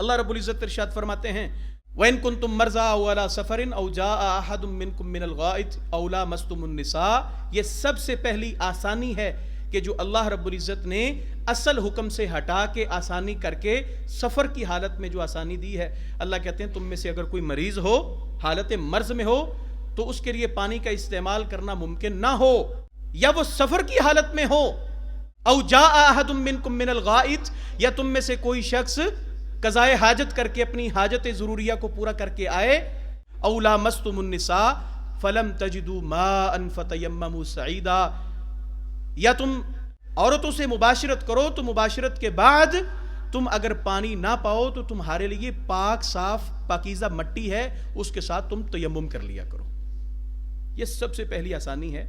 اللہ رب العزت ارشاد فرماتے ہیں وَإِن كُنتُم مَرْضَىٰ أَوْ عَلَىٰ سَفَرٍ أَوْ جَاءَ أَحَدٌ مِّنكُم مِّنَ الْغَائِطِ أَوْ لَامَسْتُمُ النِّسَاءَ، یہ سب سے پہلی آسانی ہے کہ جو اللہ رب العزت نے اصل حکم سے ہٹا کے آسانی کر کے سفر کی حالت میں جو آسانی دی ہے. اللہ کہتے ہیں تم میں سے اگر کوئی مریض ہو، حالت مرض میں ہو، تو اس کے لیے پانی کا استعمال کرنا ممکن نہ ہو، یا وہ سفر کی حالت میں ہو. او جاء احد منکم من الغائط، یا تم میں سے کوئی شخص قضائے حاجت کر کے اپنی حاجت ضروریہ کو پورا کر کے آئے. او لامستم النساء فلم تجدوا ماء فتیمموا صعیدا، یا تم عورتوں سے مباشرت کرو تو مباشرت کے بعد تم اگر پانی نہ پاؤ تو تمہارے لیے پاک صاف پاکیزہ مٹی ہے، اس کے ساتھ تم تیمم کر لیا کرو. یہ سب سے پہلی آسانی ہے.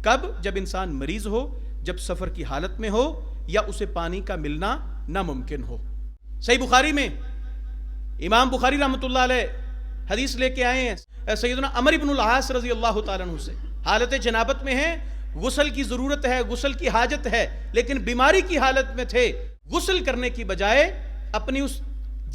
کب؟ جب انسان مریض ہو، جب سفر کی حالت میں ہو، یا اسے پانی کا ملنا ناممکن ہو. صحیح بخاری میں امام بخاری رحمۃ اللہ علیہ حدیث لے کے آئے ہیں سیدنا عمرو بن العاص رضی اللہ تعالیٰ عنہ سے. حالت جنابت میں ہیں، غسل کی ضرورت ہے، غسل کی حاجت ہے، لیکن بیماری کی حالت میں تھے. غسل کرنے کی بجائے اپنی اس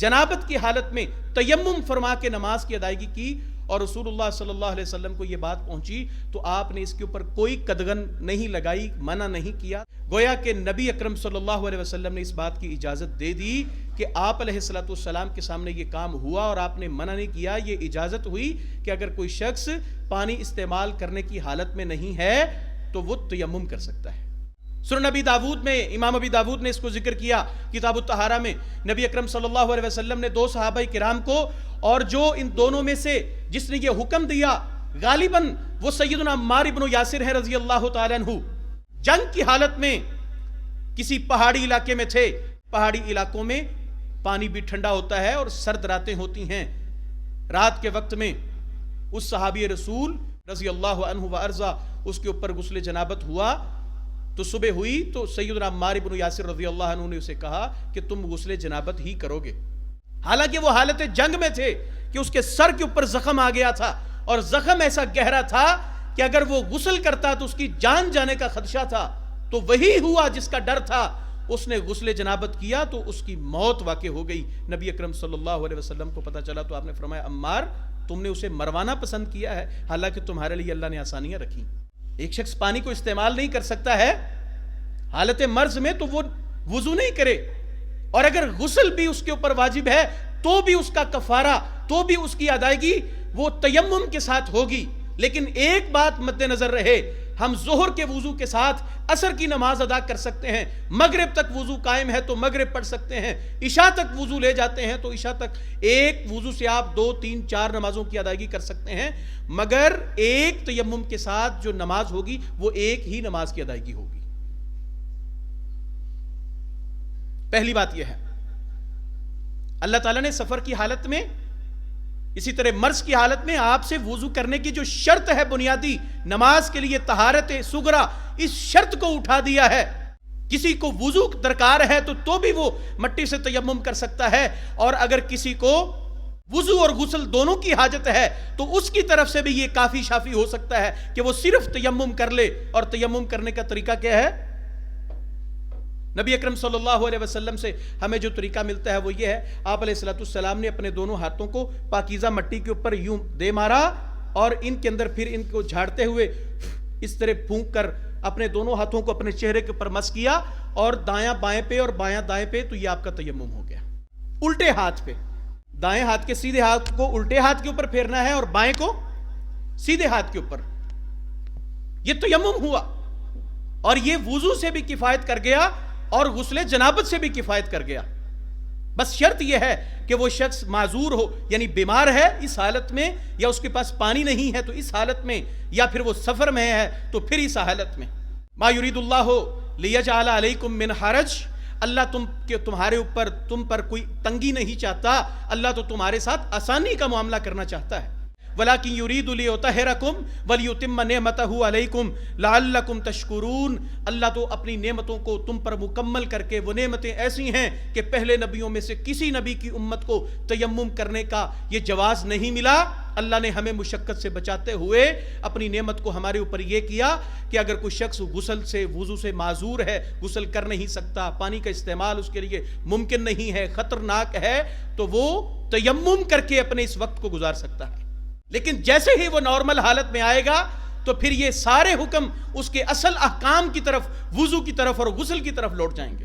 جنابت کی حالت میں تیمم فرما کے نماز کی ادائیگی کی، اور رسول اللہ صلی اللہ علیہ وسلم کو یہ بات پہنچی تو آپ نے اس کے اوپر کوئی قدغن نہیں لگائی، منع نہیں کیا. گویا کہ نبی اکرم صلی اللہ علیہ وسلم نے اس بات کی اجازت دے دی کہ آپ علیہ السلام کے سامنے یہ کام ہوا اور آپ نے منع نہیں کیا. یہ اجازت ہوئی کہ اگر کوئی شخص پانی استعمال کرنے کی حالت میں نہیں ہے تو وہ تیمم کر سکتا ہے. سنن ابی داود میں امام ابی داود نے اس کو ذکر کیا کتاب الطہارہ میں. نبی اکرم صلی اللہ علیہ وسلم نے دو صحابہ کرام کو، اور جو ان دونوں میں سے جس نے یہ حکم دیا غالباً وہ سیدنا عمار بن یاسر ہے رضی اللہ تعالیٰ عنہ، جنگ کی حالت میں کسی پہاڑی علاقے میں تھے. پہاڑی علاقوں میں پانی بھی ٹھنڈا ہوتا ہے اور سرد راتیں ہوتی ہیں. رات کے وقت میں اس صحابی رسول رضی اللہ عنہ وارضا اس کے اوپر غسل جنابت ہوا تو صبح ہوئی تو سیدنا عمار بن یاسر رضی اللہ عنہ نے اسے کہا کہ تم غسل جنابت ہی کرو گے. حالانکہ وہ حالت جنگ میں تھے کہ اس کے سر کے اوپر زخم آ گیا تھا، اور زخم ایسا گہرا تھا کہ اگر وہ غسل کرتا تو اس کی جان جانے کا خدشہ تھا. تو وہی ہوا جس کا ڈر تھا. اس نے غسل جنابت کیا تو اس کی موت واقع ہو گئی. نبی اکرم صلی اللہ علیہ وسلم کو پتہ چلا تو آپ نے فرمایا عمار تم نے اسے مروانا پسند کیا ہے، حالانکہ تمہارے لیے اللہ نے آسانیاں رکھی. ایک شخص پانی کو استعمال نہیں کر سکتا ہے حالت مرض میں تو وہ وضو نہیں کرے، اور اگر غسل بھی اس کے اوپر واجب ہے تو بھی اس کا کفارہ، تو بھی اس کی ادائیگی وہ تیمم کے ساتھ ہوگی. لیکن ایک بات مد نظر رہے، ہم ظہر کے وضو کے ساتھ عصر کی نماز ادا کر سکتے ہیں، مغرب تک وضو قائم ہے تو مغرب پڑھ سکتے ہیں، عشاء تک وضو لے جاتے ہیں تو عشاء تک ایک وضو سے آپ 2 3 4 نمازوں کی ادائیگی کر سکتے ہیں. مگر ایک تیمم کے ساتھ جو نماز ہوگی وہ ایک ہی نماز کی ادائیگی ہوگی. پہلی بات یہ ہے اللہ تعالیٰ نے سفر کی حالت میں، اسی طرح مرض کی حالت میں آپ سے وضو کرنے کی جو شرط ہے بنیادی نماز کے لیے طہارت صغرا، اس شرط کو اٹھا دیا ہے. کسی کو وضو درکار ہے تو بھی وہ مٹی سے تیمم کر سکتا ہے، اور اگر کسی کو وضو اور غسل دونوں کی حاجت ہے تو اس کی طرف سے بھی یہ کافی شافی ہو سکتا ہے کہ وہ صرف تیمم کر لے. اور تیمم کرنے کا طریقہ کیا ہے؟ نبی اکرم صلی اللہ علیہ وسلم سے ہمیں جو طریقہ ملتا ہے وہ یہ ہے، آپ علیہ السلام نے اپنے دونوں ہاتھوں کو پاکیزہ مٹی کے اوپر یوں دے مارا، اور ان کے اندر پھر ان کو جھاڑتے ہوئے اس طرح پھونک کر اپنے دونوں ہاتھوں کو اپنے چہرے کے اوپر مس کیا، اور دایاں بائیں پہ اور بایاں دائیں پہ، تو یہ آپ کا تیمم ہو گیا. الٹے ہاتھ پہ، دائیں ہاتھ کے سیدھے ہاتھ کو الٹے ہاتھ کے اوپر پھیرنا ہے اور بائیں کو سیدھے ہاتھ کے اوپر، یہ تیمم ہوا. اور یہ وضو سے بھی کفایت کر گیا اور غسل جنابت سے بھی کفایت کر گیا. بس شرط یہ ہے کہ وہ شخص معذور ہو، یعنی بیمار ہے اس حالت میں، یا اس کے پاس پانی نہیں ہے تو اس حالت میں، یا پھر وہ سفر میں ہے تو پھر اس حالت میں. ما یرید اللہ لیجعل علیکم من حرج، اللہ تمہارے اوپر تم پر کوئی تنگی نہیں چاہتا، اللہ تو تمہارے ساتھ آسانی کا معاملہ کرنا چاہتا ہے. وَلَكِنْ يُرِيدُ لِيُطَهِّرَكُمْ وَلِيُتِمَّ نِعْمَتَهُ عَلَيْكُمْ لَعَلَّكُمْ تَشْكُرُونَ. اللہ تو اپنی نعمتوں کو تم پر مکمل کر کے، وہ نعمتیں ایسی ہیں کہ پہلے نبیوں میں سے کسی نبی کی امت کو تیمم کرنے کا یہ جواز نہیں ملا اللہ نے ہمیں مشقت سے بچاتے ہوئے اپنی نعمت کو ہمارے اوپر یہ کیا کہ اگر کوئی شخص غسل سے وضو سے معذور ہے، غسل کر نہیں سکتا، پانی کا استعمال اس کے لیے ممکن نہیں ہے، خطرناک ہے، تو وہ تیمم کر کے اپنے اس وقت کو گزار سکتا ہے۔ لیکن جیسے ہی وہ نارمل حالت میں آئے گا تو پھر یہ سارے حکم اس کے اصل احکام کی طرف، وضو کی طرف اور غسل کی طرف لوٹ جائیں گے۔